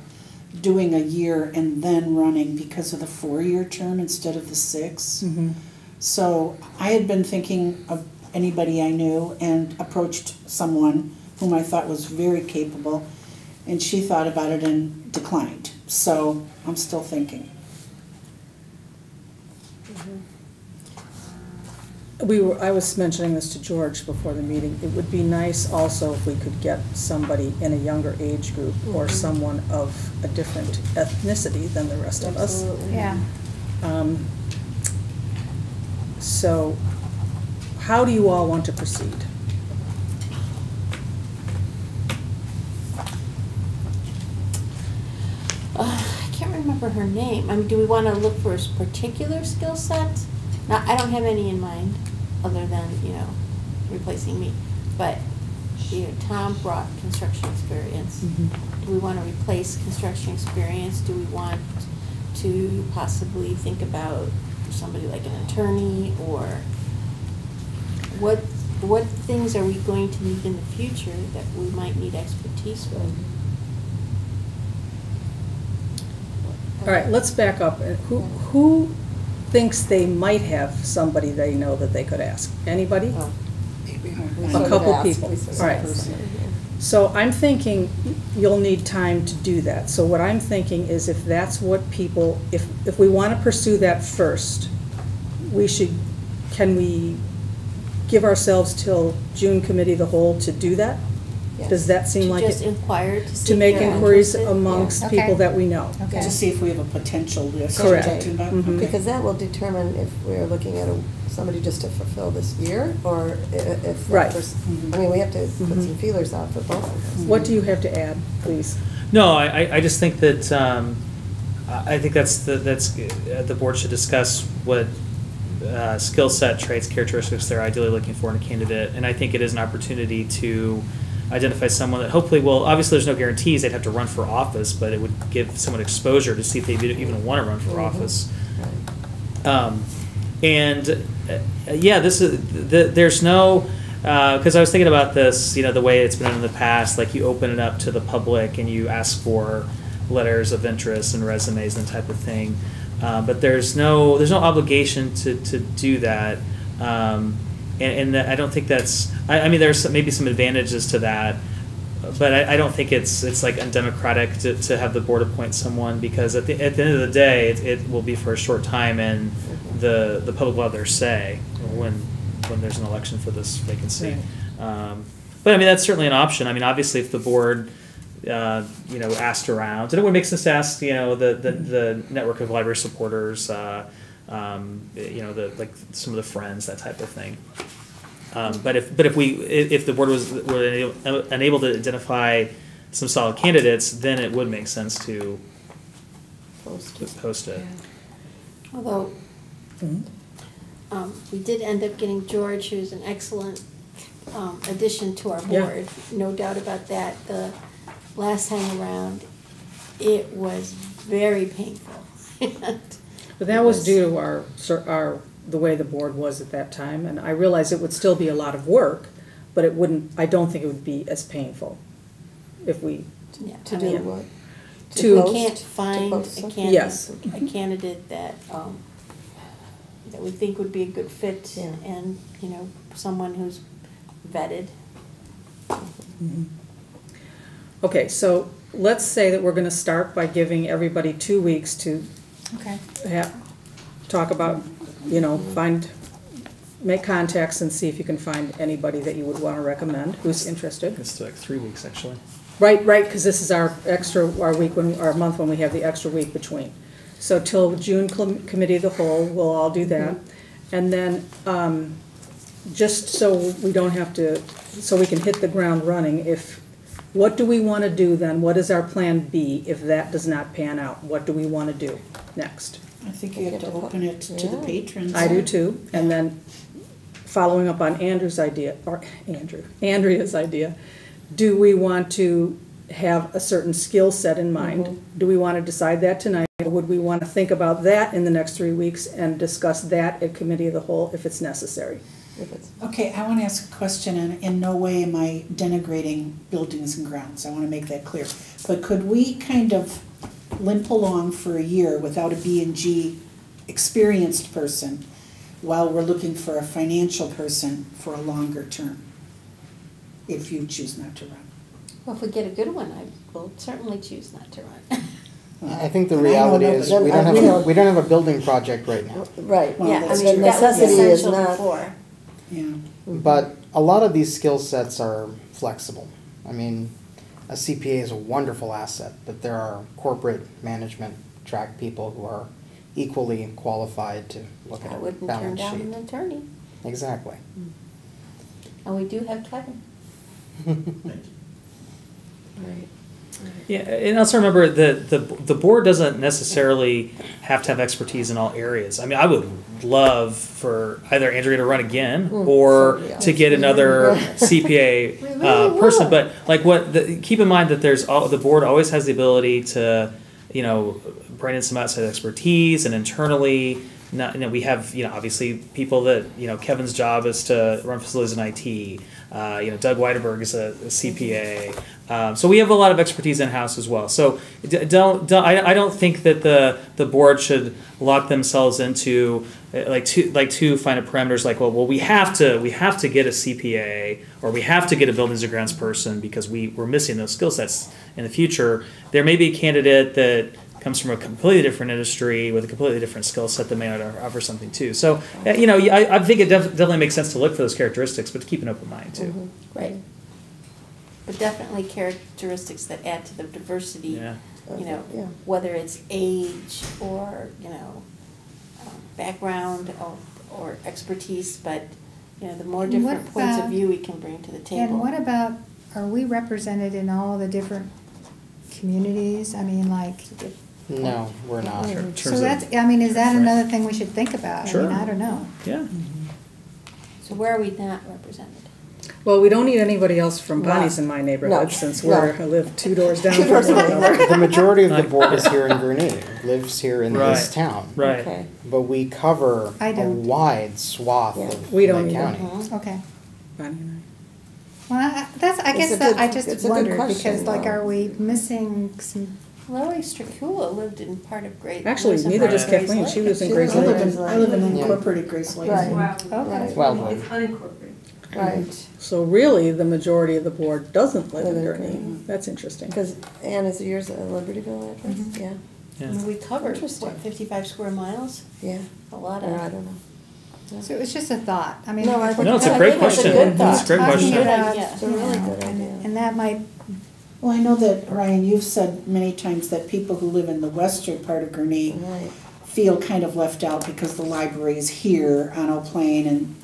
[SPEAKER 4] doing a year and then running because of the 4-year term instead of the 6. So I had been thinking of anybody I knew and approached someone whom I thought was very capable, and she thought about it and declined. So I'm still thinking.
[SPEAKER 1] I was mentioning this to George before the meeting. It would be nice also if we could get somebody in a younger age group or someone of a different ethnicity than the rest of us.
[SPEAKER 2] Absolutely.
[SPEAKER 8] Yeah.
[SPEAKER 1] So, how do you all want to proceed?
[SPEAKER 3] I can't remember her name. I mean, do we want to look for a particular skill set? Now, I don't have any in mind, other than, replacing me. But, Tom brought construction experience. Do we want to replace construction experience? Do we want to possibly think about somebody like an attorney, or what things are we going to need in the future that we might need expertise with?
[SPEAKER 1] All right, let's back up. Who thinks they might have somebody they know that they could ask? Anybody?
[SPEAKER 2] Oh.
[SPEAKER 1] A couple people. All right. So I'm thinking you'll need time to do that. So what I'm thinking is if that's what people, if we want to pursue that first, can we give ourselves till June committee of the whole to do that?
[SPEAKER 2] Yes.
[SPEAKER 1] Does that seem like
[SPEAKER 3] Just
[SPEAKER 1] it?
[SPEAKER 3] inquire to see
[SPEAKER 1] To
[SPEAKER 3] if
[SPEAKER 1] make
[SPEAKER 3] they're
[SPEAKER 1] inquiries
[SPEAKER 3] interested?
[SPEAKER 1] amongst
[SPEAKER 8] Yeah.
[SPEAKER 1] people
[SPEAKER 8] Okay.
[SPEAKER 1] that we know.
[SPEAKER 8] Okay.
[SPEAKER 4] To see if we have a potential list.
[SPEAKER 1] Correct.
[SPEAKER 4] to talk about.
[SPEAKER 1] Mhm.
[SPEAKER 2] Because that will determine if we're looking at somebody just to fulfill this year, or if. that
[SPEAKER 1] Right.
[SPEAKER 2] person- I mean, we have to put some feelers out for both of us.
[SPEAKER 1] What do you have to add, please?
[SPEAKER 5] No, I just think that, I think the board should discuss what skill set, traits, characteristics they're ideally looking for in a candidate. And I think it is an opportunity to identify someone that hopefully will, obviously there's no guarantees they'd have to run for office, but it would give someone exposure to see if they even want to run for office. Yeah, there's no, because I was thinking about this, the way it's been in the past, like you open it up to the public and you ask for letters of interest and resumes and type of thing. But there's no obligation to do that. And I don't think that's, I mean, there's maybe some advantages to that, but I don't think it's like undemocratic to have the board appoint someone, because at the end of the day, it will be for a short time, and the public will have their say when there's an election for this vacancy. But I mean, that's certainly an option. I mean, obviously, if the board asked around, and it would make sense to ask, the network of library supporters, like some of the friends, that type of thing. But if the board were unable to identify some solid candidates, then it would make sense to post it.
[SPEAKER 3] Although, we did end up getting George, who's an excellent addition to our
[SPEAKER 1] Yeah.
[SPEAKER 3] board, no doubt about that. The last time around, it was very painful.
[SPEAKER 1] But that was due to the way the board was at that time, and I realize it would still be a lot of work, but I don't think it would be as painful if we,
[SPEAKER 3] Yeah,
[SPEAKER 2] To
[SPEAKER 3] I
[SPEAKER 2] do
[SPEAKER 3] mean,
[SPEAKER 2] what?
[SPEAKER 1] To-
[SPEAKER 3] We
[SPEAKER 2] post?
[SPEAKER 3] can't
[SPEAKER 2] To
[SPEAKER 3] find
[SPEAKER 2] post
[SPEAKER 3] a
[SPEAKER 2] something?
[SPEAKER 1] Yes.
[SPEAKER 3] candidate that we think would be a good fit,
[SPEAKER 2] Yeah.
[SPEAKER 3] and, someone who's vetted.
[SPEAKER 1] okay, so let's say that we're gonna start by giving everybody 2 weeks to
[SPEAKER 8] Okay.
[SPEAKER 1] talk about, make contacts and see if you can find anybody that you would want to recommend who's interested.
[SPEAKER 5] It's like 3 weeks, actually.
[SPEAKER 1] Right, because this is our month when we have the extra week between. So till June committee of the whole, we'll all do that. And then, just so we don't have to, so we can hit the ground running, what do we want to do then? What is our plan B if that does not pan out? What do we want to do next?
[SPEAKER 4] I think you have to open it to the patrons.
[SPEAKER 1] I do too. And then, following up on Andrea's idea, do we want to have a certain skill set in mind? Do we want to decide that tonight? Or would we want to think about that in the next 3 weeks and discuss that at committee of the whole if it's necessary?
[SPEAKER 4] Okay, I want to ask a question, and in no way am I denigrating buildings and grounds. I want to make that clear. But could we kind of limp along for a year without a B&G experienced person while we're looking for a financial person for a longer term, if you choose not to run?
[SPEAKER 3] Well, if we get a good one, I will certainly choose not to run.
[SPEAKER 6] I think the
[SPEAKER 4] I don't
[SPEAKER 6] reality
[SPEAKER 4] know,
[SPEAKER 6] is
[SPEAKER 4] but
[SPEAKER 6] we don't have a building project right now.
[SPEAKER 2] Right.
[SPEAKER 4] Well,
[SPEAKER 3] Yeah, I
[SPEAKER 4] that's
[SPEAKER 3] mean,
[SPEAKER 4] true.
[SPEAKER 3] that was
[SPEAKER 2] Necessity is
[SPEAKER 3] essential
[SPEAKER 2] not-
[SPEAKER 3] before.
[SPEAKER 4] Yeah.
[SPEAKER 6] But a lot of these skill sets are flexible. I mean, a CPA is a wonderful asset, but there are corporate management track people who are equally qualified to look
[SPEAKER 3] I
[SPEAKER 6] at a
[SPEAKER 3] wouldn't turn
[SPEAKER 6] balance
[SPEAKER 3] down
[SPEAKER 6] sheet.
[SPEAKER 3] an attorney,
[SPEAKER 6] Exactly.
[SPEAKER 3] and we do have Kevin.
[SPEAKER 2] Right.
[SPEAKER 5] Yeah, and also remember the board doesn't necessarily have to have expertise in all areas. I mean, I would love for either Andrea to run again or
[SPEAKER 2] somebody else.
[SPEAKER 5] to get another CPA
[SPEAKER 3] really
[SPEAKER 5] person.
[SPEAKER 3] would.
[SPEAKER 5] But like keep in mind that the board always has the ability to bring in some outside expertise and internally we have, obviously people that, Kevin's job is to run facilities in IT. Doug Weiderberg is a CPA. So we have a lot of expertise in-house as well. So I don't think that the board should lock themselves into too fine of parameters like, well, we have to get a CPA or we have to get a buildings and grounds person because we're missing those skill sets in the future. There may be a candidate that comes from a completely different industry with a completely different skill set that may not offer something too. So, I think it definitely makes sense to look for those characteristics, but to keep an open mind too.
[SPEAKER 2] Mm-hmm.
[SPEAKER 3] Right. But definitely characteristics that add to the diversity,
[SPEAKER 5] Yeah.
[SPEAKER 2] Yeah.
[SPEAKER 3] whether it's age or, background or expertise, but, the more
[SPEAKER 8] And
[SPEAKER 3] different
[SPEAKER 8] what
[SPEAKER 3] points of
[SPEAKER 8] about-
[SPEAKER 3] view we can bring to the table.
[SPEAKER 8] And what about, are we represented in all the different communities? I mean, like,
[SPEAKER 6] No, we're not.
[SPEAKER 5] Sure. In terms
[SPEAKER 8] so
[SPEAKER 5] of-
[SPEAKER 8] that's, I mean, is that
[SPEAKER 5] Right.
[SPEAKER 8] another thing we should think about? I
[SPEAKER 5] Sure.
[SPEAKER 8] mean, I don't know.
[SPEAKER 5] Yeah.
[SPEAKER 3] So where are we not represented?
[SPEAKER 1] Well, we don't need anybody else from
[SPEAKER 2] No.
[SPEAKER 1] Bonnie's in my neighborhood,
[SPEAKER 2] No.
[SPEAKER 1] since
[SPEAKER 2] No.
[SPEAKER 1] I live 2 doors down
[SPEAKER 2] Two
[SPEAKER 1] from
[SPEAKER 2] doors
[SPEAKER 1] one
[SPEAKER 2] down.
[SPEAKER 1] another.
[SPEAKER 6] The majority of the board is here in Gurnee, lives here in this
[SPEAKER 5] Right.
[SPEAKER 6] town.
[SPEAKER 5] Right.
[SPEAKER 2] Okay.
[SPEAKER 6] But we cover
[SPEAKER 8] I
[SPEAKER 6] a
[SPEAKER 8] don't.
[SPEAKER 6] wide swath
[SPEAKER 2] Yeah.
[SPEAKER 6] of
[SPEAKER 1] We don't
[SPEAKER 6] Lake
[SPEAKER 1] either.
[SPEAKER 6] County.
[SPEAKER 3] Mhm.
[SPEAKER 8] Okay.
[SPEAKER 1] Bonnie and
[SPEAKER 8] Well, I
[SPEAKER 2] It's
[SPEAKER 8] guess
[SPEAKER 2] a
[SPEAKER 8] that,
[SPEAKER 2] good-
[SPEAKER 8] I just
[SPEAKER 2] it's a good
[SPEAKER 8] wondered,
[SPEAKER 2] question,
[SPEAKER 8] because like,
[SPEAKER 2] though.
[SPEAKER 8] are we missing some,
[SPEAKER 3] Lori Stracula lived in part of Great.
[SPEAKER 1] Actually,
[SPEAKER 3] lives in
[SPEAKER 1] neither
[SPEAKER 3] part
[SPEAKER 1] does
[SPEAKER 3] of Grays
[SPEAKER 1] Kathleen.
[SPEAKER 3] Lake.
[SPEAKER 1] She lives in
[SPEAKER 2] She
[SPEAKER 1] Grace
[SPEAKER 2] lives
[SPEAKER 1] Lake.
[SPEAKER 2] in-
[SPEAKER 4] I live in
[SPEAKER 6] Yeah.
[SPEAKER 4] unincorporated Grace Lake.
[SPEAKER 2] Right.
[SPEAKER 8] okay.
[SPEAKER 6] Well,
[SPEAKER 4] It's unincorporated.
[SPEAKER 2] Right,
[SPEAKER 1] So really, the majority of the board doesn't live in
[SPEAKER 2] Live in
[SPEAKER 1] Gurnee.
[SPEAKER 2] Gurnee.
[SPEAKER 1] That's interesting.
[SPEAKER 2] because Anne, is yours a Libertyville address?
[SPEAKER 8] Mhm.
[SPEAKER 2] Yeah,
[SPEAKER 3] I
[SPEAKER 5] Yeah.
[SPEAKER 3] mean, we covered,
[SPEAKER 2] Interesting.
[SPEAKER 3] 55 square miles?
[SPEAKER 2] yeah.
[SPEAKER 3] A lot
[SPEAKER 2] Or
[SPEAKER 3] of.
[SPEAKER 2] I don't know.
[SPEAKER 8] So it was just a thought. I mean.
[SPEAKER 2] No, I
[SPEAKER 8] if we're
[SPEAKER 2] think
[SPEAKER 5] No, it's a
[SPEAKER 2] I
[SPEAKER 5] great
[SPEAKER 2] think it's a
[SPEAKER 5] question.
[SPEAKER 2] good
[SPEAKER 5] It's a
[SPEAKER 2] thought.
[SPEAKER 5] great
[SPEAKER 8] talking
[SPEAKER 5] question.
[SPEAKER 8] about,
[SPEAKER 3] It's
[SPEAKER 2] a
[SPEAKER 8] you
[SPEAKER 2] really
[SPEAKER 8] know,
[SPEAKER 2] good idea.
[SPEAKER 8] And that might,
[SPEAKER 4] Well, I know that, Ryan, you've said many times that people who live in the western part of Gurnee
[SPEAKER 2] Right,
[SPEAKER 4] feel kind of left out because the library is here on Eau Plaine and,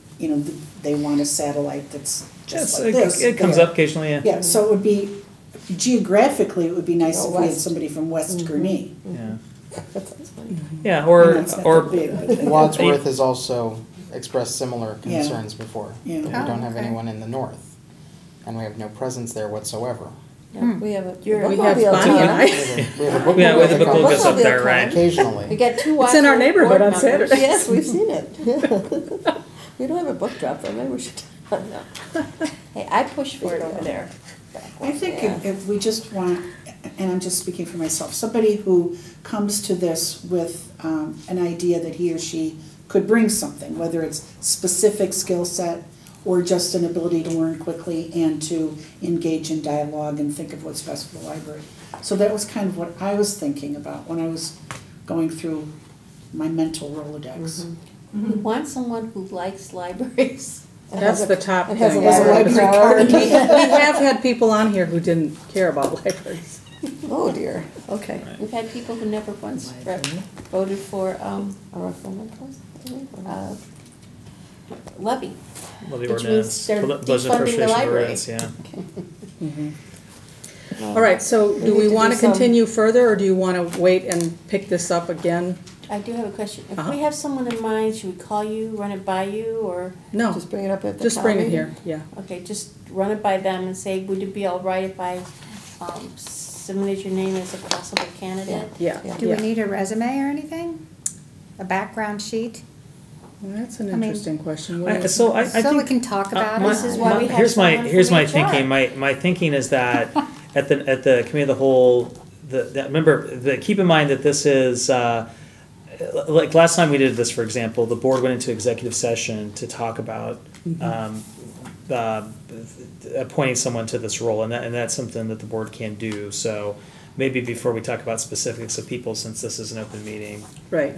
[SPEAKER 4] they want a satellite that's just like this.
[SPEAKER 5] It comes
[SPEAKER 4] there.
[SPEAKER 5] up occasionally, yeah.
[SPEAKER 4] Yeah, so it would be, geographically, it would be nice
[SPEAKER 2] Go
[SPEAKER 4] if we had
[SPEAKER 2] west.
[SPEAKER 4] somebody from West
[SPEAKER 2] Mhm.
[SPEAKER 4] Gurnee.
[SPEAKER 5] Yeah.
[SPEAKER 2] that sounds funny.
[SPEAKER 5] Yeah,
[SPEAKER 4] I
[SPEAKER 5] or,
[SPEAKER 4] mean, it's not
[SPEAKER 5] or,
[SPEAKER 4] that big, but-
[SPEAKER 6] Wadsworth has also expressed similar
[SPEAKER 4] Yeah.
[SPEAKER 6] concerns before.
[SPEAKER 4] Yeah.
[SPEAKER 6] That we
[SPEAKER 8] Oh,
[SPEAKER 6] don't have
[SPEAKER 8] okay.
[SPEAKER 6] anyone in the north, and we have no presence there whatsoever.
[SPEAKER 2] Yeah, we have a
[SPEAKER 3] You're-
[SPEAKER 1] We have
[SPEAKER 2] bookmobile
[SPEAKER 1] Bonnie and
[SPEAKER 2] time.
[SPEAKER 1] I.
[SPEAKER 6] We have a book
[SPEAKER 5] yeah, with the
[SPEAKER 6] that
[SPEAKER 5] book
[SPEAKER 6] comes
[SPEAKER 5] goes up there,
[SPEAKER 2] Bookmobile
[SPEAKER 5] right?
[SPEAKER 3] We
[SPEAKER 6] occasionally.
[SPEAKER 3] got 2
[SPEAKER 1] It's in our
[SPEAKER 3] Wadsworth
[SPEAKER 1] neighborhood
[SPEAKER 3] board
[SPEAKER 1] on
[SPEAKER 3] members.
[SPEAKER 1] Saturday.
[SPEAKER 2] Yes, we've seen it. Yeah. We don't have a book drop though, maybe we should. No.
[SPEAKER 3] Hey, I pushed for it over there.
[SPEAKER 4] I think
[SPEAKER 2] Yeah.
[SPEAKER 4] if we just want, and I'm just speaking for myself, somebody who comes to this with an idea that he or she could bring something, whether it's specific skill set or just an ability to learn quickly and to engage in dialogue and think of what's best for the library. So that was kind of what I was thinking about when I was going through my mental Rolodex.
[SPEAKER 3] We want someone who likes libraries.
[SPEAKER 2] And
[SPEAKER 1] That's
[SPEAKER 2] has
[SPEAKER 1] the
[SPEAKER 2] a-
[SPEAKER 1] top
[SPEAKER 2] and has a
[SPEAKER 1] thing.
[SPEAKER 2] library card.
[SPEAKER 1] We have had people on here who didn't care about libraries.
[SPEAKER 2] Oh dear, okay.
[SPEAKER 3] We've had people who never once voted for
[SPEAKER 2] A referendum clause?
[SPEAKER 3] levy.
[SPEAKER 5] Well, the
[SPEAKER 3] Which means
[SPEAKER 5] ordinance,
[SPEAKER 3] they're
[SPEAKER 5] budget
[SPEAKER 3] defunding the
[SPEAKER 5] appropriation
[SPEAKER 3] library.
[SPEAKER 5] ordinance, yeah.
[SPEAKER 1] All right, so do
[SPEAKER 2] need
[SPEAKER 1] we
[SPEAKER 2] to do
[SPEAKER 1] want to
[SPEAKER 2] some-
[SPEAKER 1] continue further, or do you want to wait and pick this up again?
[SPEAKER 3] I do have a question. If
[SPEAKER 1] Uh-huh.
[SPEAKER 3] we have someone in mind, should we call you, run it by you, or,
[SPEAKER 1] No,
[SPEAKER 2] Just bring it up at the
[SPEAKER 1] just
[SPEAKER 2] town
[SPEAKER 1] bring it
[SPEAKER 2] meeting?
[SPEAKER 1] here, yeah.
[SPEAKER 3] okay, just run it by them and say, would it be all right if I submitted your name as a possible candidate?
[SPEAKER 1] Yeah,
[SPEAKER 2] Yeah.
[SPEAKER 8] do we
[SPEAKER 1] yeah.
[SPEAKER 8] need a resume or anything? A background sheet?
[SPEAKER 1] That's an
[SPEAKER 8] I mean-
[SPEAKER 1] interesting question. What do you-
[SPEAKER 5] So I think.
[SPEAKER 8] So we can talk about
[SPEAKER 5] my-
[SPEAKER 8] it?
[SPEAKER 3] This is why we have
[SPEAKER 5] here's my
[SPEAKER 3] someone
[SPEAKER 5] here's
[SPEAKER 3] from
[SPEAKER 5] my
[SPEAKER 3] HR.
[SPEAKER 5] thinking. My thinking is that at the committee of the whole, remember keep in mind that this is like last time we did this, for example, the board went into executive session to talk about appointing someone to this role, and that's something that the board can do. So maybe before we talk about specifics of people, since this is an open meeting,
[SPEAKER 1] Right,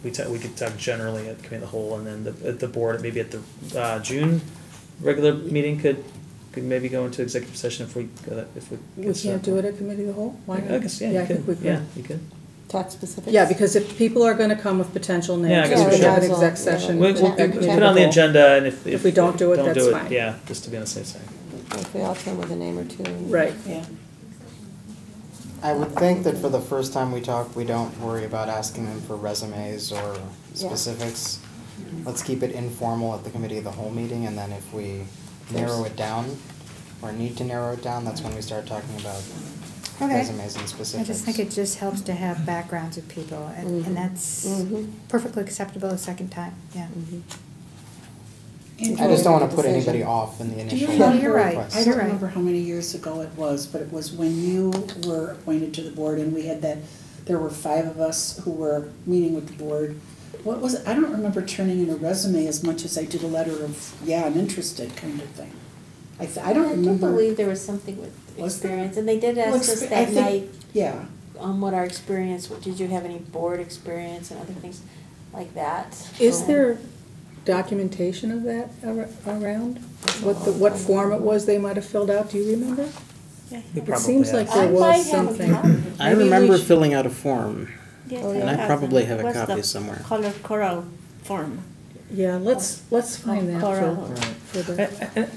[SPEAKER 5] we could talk generally at the committee of the whole, and then at the board, maybe at the June regular meeting could maybe go into executive session if we
[SPEAKER 1] we can't do it at committee of the whole? Why not?
[SPEAKER 5] I guess, yeah,
[SPEAKER 1] Yeah,
[SPEAKER 5] you
[SPEAKER 1] I think
[SPEAKER 5] could,
[SPEAKER 1] we could.
[SPEAKER 5] yeah, you could.
[SPEAKER 2] Talk specifics?
[SPEAKER 1] Yeah, because if people are gonna come with potential
[SPEAKER 5] Yeah, I
[SPEAKER 1] names,
[SPEAKER 5] guess
[SPEAKER 1] we
[SPEAKER 5] we
[SPEAKER 1] should have an
[SPEAKER 2] should.
[SPEAKER 1] exec
[SPEAKER 2] Yeah.
[SPEAKER 1] session.
[SPEAKER 5] We'll
[SPEAKER 1] at
[SPEAKER 5] put
[SPEAKER 1] committee
[SPEAKER 5] it
[SPEAKER 1] of
[SPEAKER 5] on the
[SPEAKER 1] whole.
[SPEAKER 5] agenda, and if
[SPEAKER 1] If we don't do it, that's fine.
[SPEAKER 5] yeah, just to be on the safe side.
[SPEAKER 2] If we all come with a name or two.
[SPEAKER 1] Right,
[SPEAKER 4] Yeah.
[SPEAKER 6] I would think that for the first time we talk, we don't worry about asking them for resumes or specifics. Let's keep it informal at the committee of the whole meeting, and then if we narrow it down, or need to narrow it down, that's when we start talking about
[SPEAKER 8] Okay.
[SPEAKER 6] resumes and
[SPEAKER 8] I
[SPEAKER 6] specifics.
[SPEAKER 8] just think it just helps to have backgrounds of people, and that's perfectly acceptable a second time, yeah.
[SPEAKER 6] I just don't want to put anybody off in the
[SPEAKER 4] Do you
[SPEAKER 6] initial
[SPEAKER 8] No,
[SPEAKER 4] remember,
[SPEAKER 8] you're right.
[SPEAKER 6] request.
[SPEAKER 4] I
[SPEAKER 8] You're
[SPEAKER 4] don't
[SPEAKER 8] right.
[SPEAKER 4] remember how many years ago it was, but it was when you were appointed to the board and we had that, there were 5 of us who were meeting with the board. What was it? I don't remember turning in a resume as much as I did a letter of, yeah, I'm interested kind of thing. I don't
[SPEAKER 3] I do
[SPEAKER 4] remember.
[SPEAKER 3] believe there was something with
[SPEAKER 4] Was there?
[SPEAKER 3] experience, and they did
[SPEAKER 4] Well,
[SPEAKER 3] ask us
[SPEAKER 4] I
[SPEAKER 3] that
[SPEAKER 4] think-
[SPEAKER 3] night
[SPEAKER 4] Yeah,
[SPEAKER 3] what our experience, did you have any board experience and other things like that?
[SPEAKER 1] Is there documentation of that around? What form it was they might have filled out, do you remember?
[SPEAKER 5] We
[SPEAKER 1] It
[SPEAKER 5] probably
[SPEAKER 1] seems
[SPEAKER 5] have.
[SPEAKER 1] like
[SPEAKER 3] I
[SPEAKER 1] there
[SPEAKER 3] might
[SPEAKER 1] was
[SPEAKER 3] have a
[SPEAKER 1] something.
[SPEAKER 3] copy.
[SPEAKER 6] I
[SPEAKER 1] Maybe we
[SPEAKER 6] remember
[SPEAKER 1] should-
[SPEAKER 6] filling out a form.
[SPEAKER 2] Oh,
[SPEAKER 6] And I probably have a copy somewhere.
[SPEAKER 9] Color coral form.
[SPEAKER 1] Yeah, let's find that
[SPEAKER 9] Coral.
[SPEAKER 1] for the,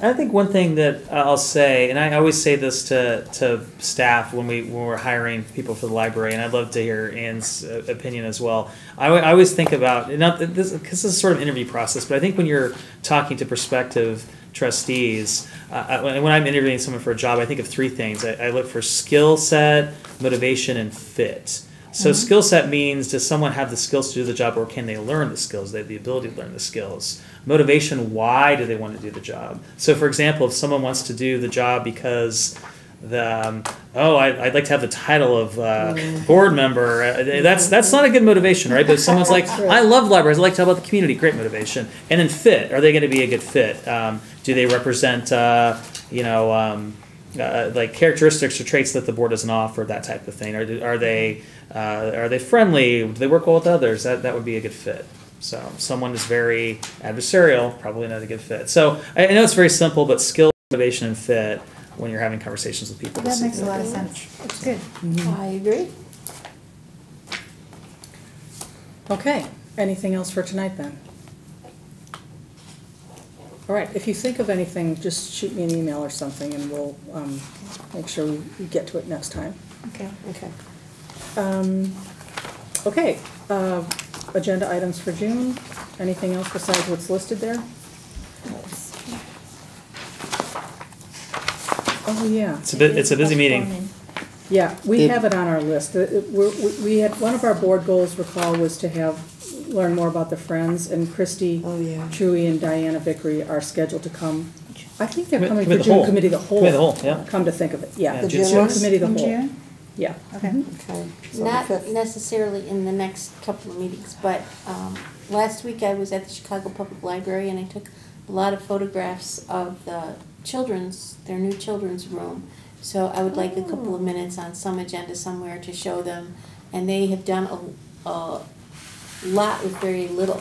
[SPEAKER 5] I think one thing that I'll say, and I always say this to staff when we're hiring people for the library, and I'd love to hear Ann's opinion as well. I always think about, not that this, because this is sort of interview process, but I think when you're talking to prospective trustees, when I'm interviewing someone for a job, I think of 3 things. I look for skill set, motivation, and fit. So skill set means, does someone have the skills to do the job, or can they learn the skills? They have the ability to learn the skills. Motivation, why do they want to do the job? So for example, if someone wants to do the job because I'd like to have the title of board member, that's not a good motivation, right? But if someone's like, I love libraries, I like to talk about the community, great motivation. And then fit, are they going to be a good fit? Do they represent, like characteristics or traits that the board doesn't offer, that type of thing? Are they friendly? Do they work well with others? That would be a good fit. So someone is very adversarial, probably not a good fit. So I know it's very simple, but skill, motivation, and fit when you're having conversations with people.
[SPEAKER 8] That makes a lot of sense, it's good.
[SPEAKER 3] I agree.
[SPEAKER 1] okay, anything else for tonight then? All right, if you think of anything, just shoot me an email or something and we'll make sure we get to it next time.
[SPEAKER 8] Okay.
[SPEAKER 2] Okay.
[SPEAKER 1] Okay, agenda items for June, anything else besides what's listed there? Oh, yeah.
[SPEAKER 5] It's a busy meeting.
[SPEAKER 1] Yeah, we have it on our list. We had, one of our board goals, recall, was to learn more about the Friends, and Christy
[SPEAKER 2] Oh, yeah.
[SPEAKER 1] Chewy and Diana Vickery are scheduled to come. I think they're coming
[SPEAKER 5] Committee
[SPEAKER 1] for
[SPEAKER 5] of the
[SPEAKER 1] June
[SPEAKER 5] whole.
[SPEAKER 1] Committee of the Whole.
[SPEAKER 5] Committee of the Whole, yeah.
[SPEAKER 1] Come to think of it,
[SPEAKER 5] Yeah,
[SPEAKER 1] yeah.
[SPEAKER 2] The
[SPEAKER 5] June
[SPEAKER 2] June
[SPEAKER 5] sixth.
[SPEAKER 1] Committee of the
[SPEAKER 8] In
[SPEAKER 1] Whole,
[SPEAKER 8] June?
[SPEAKER 1] yeah.
[SPEAKER 8] Okay.
[SPEAKER 2] Okay. So the
[SPEAKER 3] Not
[SPEAKER 2] 5th.
[SPEAKER 3] necessarily in the next couple of meetings, but last week I was at the Chicago Public Library and I took a lot of photographs of their new children's room. So I would like a couple of minutes on some agenda somewhere to show them. And they have done a lot with very little.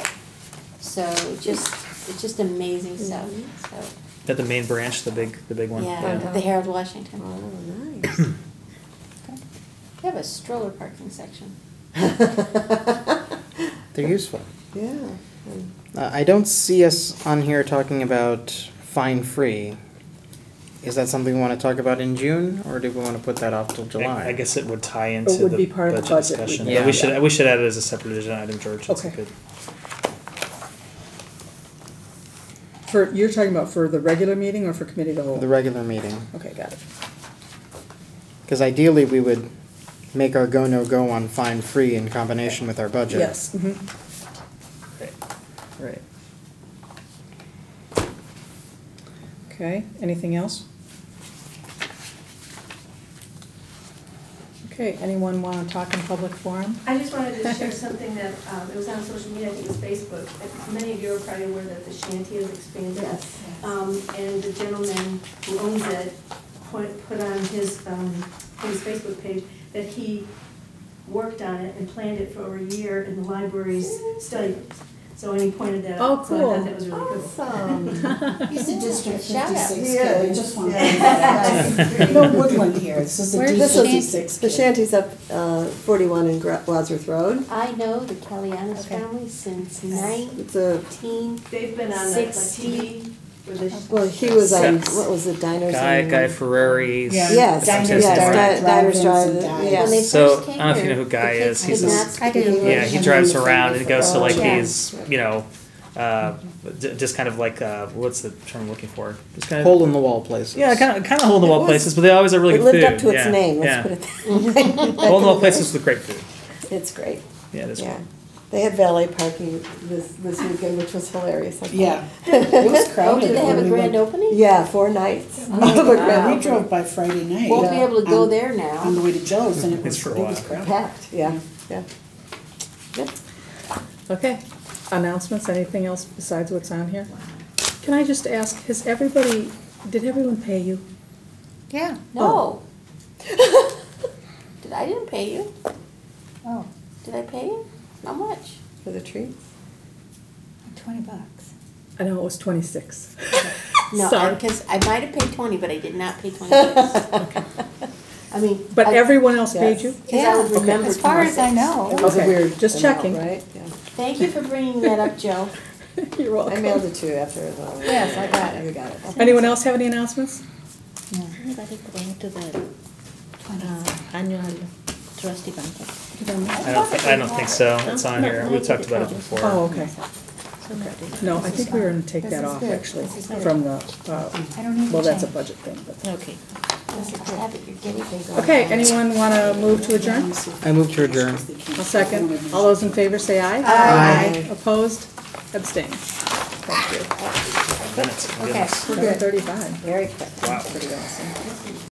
[SPEAKER 3] So it's just amazing stuff, so.
[SPEAKER 5] At the main branch, the big one.
[SPEAKER 3] Yeah, the Harold Washington.
[SPEAKER 2] Oh, nice.
[SPEAKER 3] They have a stroller parking section.
[SPEAKER 6] They're useful.
[SPEAKER 2] Yeah.
[SPEAKER 6] I don't see us on here talking about fine-free. Is that something we want to talk about in June, or do we want to put that off till July?
[SPEAKER 5] I guess it would tie into
[SPEAKER 1] It would
[SPEAKER 5] the
[SPEAKER 1] be part of the
[SPEAKER 5] budget
[SPEAKER 1] budget.
[SPEAKER 5] discussion.
[SPEAKER 6] Yeah.
[SPEAKER 5] But we should add it as a separate agenda item, George. That's
[SPEAKER 1] Okay.
[SPEAKER 5] good.
[SPEAKER 1] You're talking about for the regular meeting or for Committee of the Whole?
[SPEAKER 6] The regular meeting.
[SPEAKER 1] Okay, got it.
[SPEAKER 6] Because ideally, we would make our go, no-go on fine-free in combination with our budget.
[SPEAKER 1] Yes, mhm.
[SPEAKER 5] Right.
[SPEAKER 1] Okay, anything else? Okay, anyone want to talk in public forum?
[SPEAKER 9] I just wanted to share something that, it was on social media, I think it was Facebook. Many of you are probably aware that the shanty is expanded.
[SPEAKER 2] Yes.
[SPEAKER 9] And the gentleman who owns it put on his Facebook page that he worked on it and planned it for over a year in the library's study rooms. So when he pointed that
[SPEAKER 1] Oh,
[SPEAKER 9] out, so I
[SPEAKER 1] cool.
[SPEAKER 9] thought that was really cool.
[SPEAKER 2] Awesome.
[SPEAKER 4] he's a District
[SPEAKER 3] Shout out.
[SPEAKER 4] 56
[SPEAKER 2] Yeah.
[SPEAKER 4] kid, I just want to.
[SPEAKER 2] Yeah.
[SPEAKER 4] No Woodland here, this is a
[SPEAKER 8] Where's the
[SPEAKER 4] D56
[SPEAKER 2] The
[SPEAKER 4] kid.
[SPEAKER 2] shanty's up 41 in Wadsworth Road.
[SPEAKER 3] I know the Kellyana's
[SPEAKER 8] Okay.
[SPEAKER 3] family since
[SPEAKER 2] It's a,
[SPEAKER 3] 19.
[SPEAKER 9] They've been on like TV for this.
[SPEAKER 2] well, he was on,
[SPEAKER 5] Yes.
[SPEAKER 2] what was it, Diners
[SPEAKER 5] Guy
[SPEAKER 2] and-
[SPEAKER 5] Ferrari's.
[SPEAKER 4] Yeah.
[SPEAKER 2] Yes,
[SPEAKER 4] Diners,
[SPEAKER 2] yes,
[SPEAKER 5] Drive-ins,
[SPEAKER 2] Diners, Drive,
[SPEAKER 4] and Dives.
[SPEAKER 2] yeah.
[SPEAKER 3] When they
[SPEAKER 5] So,
[SPEAKER 3] first came
[SPEAKER 5] I don't know if you
[SPEAKER 3] here,
[SPEAKER 5] know who Guy
[SPEAKER 3] the kids
[SPEAKER 5] is. He's
[SPEAKER 3] did
[SPEAKER 5] this-
[SPEAKER 3] not speak
[SPEAKER 8] I do.
[SPEAKER 3] English.
[SPEAKER 5] Yeah, he
[SPEAKER 3] And
[SPEAKER 5] drives
[SPEAKER 3] then
[SPEAKER 5] around and goes to like
[SPEAKER 3] Yeah.
[SPEAKER 5] these, you know, just kind of like, what's the term I'm looking for? Just kind of
[SPEAKER 6] Hole in the wall places.
[SPEAKER 5] yeah, kind of hole in the wall places, but they always are really
[SPEAKER 2] It
[SPEAKER 5] good food.
[SPEAKER 2] lived up to its
[SPEAKER 5] Yeah,
[SPEAKER 2] name,
[SPEAKER 5] yeah.
[SPEAKER 2] let's put it that way.
[SPEAKER 5] Hole in the wall places with great food.
[SPEAKER 2] It's great,
[SPEAKER 5] Yeah, that's
[SPEAKER 2] yeah.
[SPEAKER 5] great.
[SPEAKER 2] They had valet parking this weekend, which was hilarious. I thought.
[SPEAKER 4] Yeah, it was
[SPEAKER 3] Oh,
[SPEAKER 4] crowded.
[SPEAKER 3] did they have a
[SPEAKER 4] when we
[SPEAKER 3] grand
[SPEAKER 4] went.
[SPEAKER 3] opening?
[SPEAKER 2] Yeah, 4 nights.
[SPEAKER 4] We
[SPEAKER 2] of a grand
[SPEAKER 4] we
[SPEAKER 2] opening.
[SPEAKER 4] drove by Friday night.
[SPEAKER 3] Won't be able to go
[SPEAKER 4] On-
[SPEAKER 3] there
[SPEAKER 4] On the
[SPEAKER 3] now.
[SPEAKER 4] way to Joe's, and it
[SPEAKER 5] It's
[SPEAKER 4] was,
[SPEAKER 5] for a
[SPEAKER 4] it was
[SPEAKER 5] while.
[SPEAKER 4] crowded.
[SPEAKER 2] Packed, yeah, yeah. Yep.
[SPEAKER 1] Okay, announcements, anything else besides what's on here? Can I just ask, did everyone pay you?
[SPEAKER 8] Yeah.
[SPEAKER 3] No. I didn't pay you.
[SPEAKER 8] Oh,
[SPEAKER 3] Did I pay you? How much?
[SPEAKER 2] For the treats.
[SPEAKER 8] $20.
[SPEAKER 1] I know it was 26.
[SPEAKER 3] No,
[SPEAKER 1] Sorry.
[SPEAKER 3] because I might have paid 20, but I did not pay 26. I mean.
[SPEAKER 1] But
[SPEAKER 3] I-
[SPEAKER 1] everyone else paid
[SPEAKER 2] Yes.
[SPEAKER 1] you?
[SPEAKER 3] Because I would
[SPEAKER 1] Okay.
[SPEAKER 3] remember.
[SPEAKER 8] As far as I
[SPEAKER 3] 26.
[SPEAKER 8] know.
[SPEAKER 2] It was a
[SPEAKER 1] Okay,
[SPEAKER 2] weird
[SPEAKER 1] just
[SPEAKER 2] amount,
[SPEAKER 1] checking.
[SPEAKER 2] right? Yeah.
[SPEAKER 3] Thank you for bringing that up, Joe.
[SPEAKER 1] You're
[SPEAKER 2] I
[SPEAKER 1] welcome.
[SPEAKER 2] mailed it to you after.
[SPEAKER 8] Yes, I got it.
[SPEAKER 2] You got it.
[SPEAKER 1] Anyone else have any announcements?
[SPEAKER 10] Anybody going to the annual trustee banquet?
[SPEAKER 5] I don't think so. It's on here. We talked about it before.
[SPEAKER 1] Oh, okay. No, I think we were gonna take
[SPEAKER 8] This
[SPEAKER 1] that
[SPEAKER 8] is
[SPEAKER 1] off,
[SPEAKER 8] good.
[SPEAKER 1] actually,
[SPEAKER 8] This is good.
[SPEAKER 1] from the,
[SPEAKER 8] I don't need
[SPEAKER 1] well,
[SPEAKER 8] to
[SPEAKER 1] that's a
[SPEAKER 8] change.
[SPEAKER 1] budget thing, but.
[SPEAKER 10] Okay.
[SPEAKER 3] I have it, your guinea pig going
[SPEAKER 1] Okay,
[SPEAKER 3] on.
[SPEAKER 1] anyone wanna move to adjourn?
[SPEAKER 6] I move to adjourn.
[SPEAKER 1] I'll second. All those in favor say aye.
[SPEAKER 2] Aye.
[SPEAKER 1] Opposed? Abstained. Thank you.
[SPEAKER 5] Minutes.
[SPEAKER 8] Okay,
[SPEAKER 5] Goodness.
[SPEAKER 8] we're good.
[SPEAKER 1] 7:35.
[SPEAKER 2] Very quick.
[SPEAKER 5] Wow.
[SPEAKER 1] Pretty awesome.